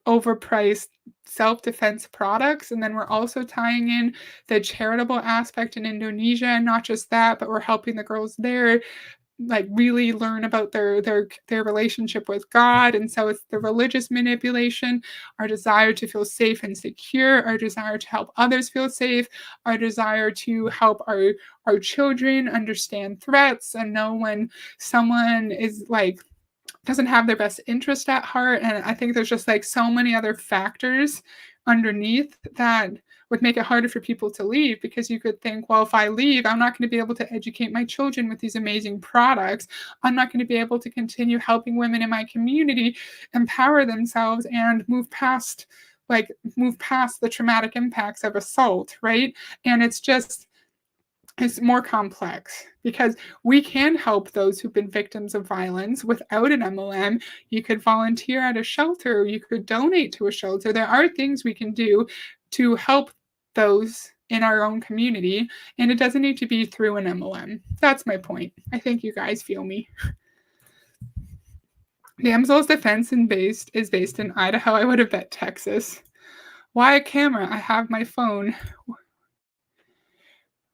overpriced self-defense products. And then we're also tying in the charitable aspect in Indonesia. And not just that, but we're helping the girls there like really learn about their relationship with God. And so it's the religious manipulation, our desire to feel safe and secure, our desire to help others feel safe, our desire to help our children understand threats and know when someone is like doesn't have their best interest at heart. And I think there's just like so many other factors underneath that would make it harder for people to leave, because you could think, well, if I leave, I'm not going to be able to educate my children with these amazing products. I'm not going to be able to continue helping women in my community empower themselves and move past the traumatic impacts of assault, right? And it's more complex, because we can help those who've been victims of violence without an MLM. You could volunteer at a shelter, you could donate to a shelter. There are things we can do to help those in our own community, and it doesn't need to be through an MLM. That's my point. I think you guys feel me. Damsel's defense is based in Idaho. I would have bet Texas. Why a camera? I have my phone.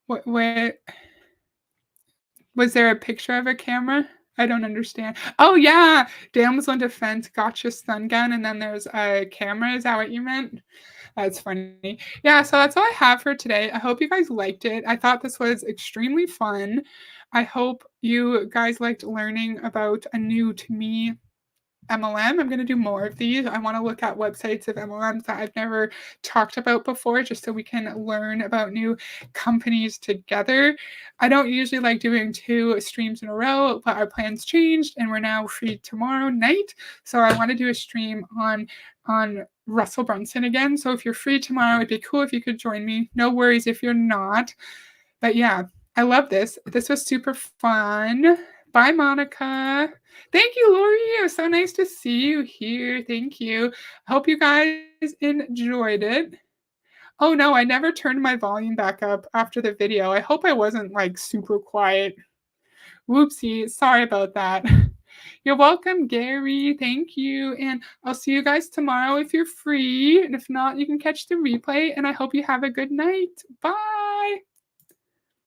What was there a picture of a camera? I don't understand. Oh yeah, Damsel in defense, gotcha stun gun, and then there's a camera. Is that what you meant? That's funny. Yeah, so that's all I have for today. I hope you guys liked it. I thought this was extremely fun. I hope you guys liked learning about a new to me MLM. I'm going to do more of these. I want to look at websites of MLMs that I've never talked about before, just so we can learn about new companies together. I don't usually like doing 2 streams in a row, but our plans changed and we're now free tomorrow night. So I want to do a stream on Russell Brunson again. So if you're free tomorrow, it'd be cool if you could join me. No worries if you're not. But yeah, I love this. This was super fun. Bye, Monica. Thank you, Lori. It was so nice to see you here. Thank you. I hope you guys enjoyed it. Oh no, I never turned my volume back up after the video. I hope I wasn't like super quiet. Whoopsie. Sorry about that. You're welcome, Gary. Thank you. And I'll see you guys tomorrow if you're free. And if not, you can catch the replay. And I hope you have a good night. Bye.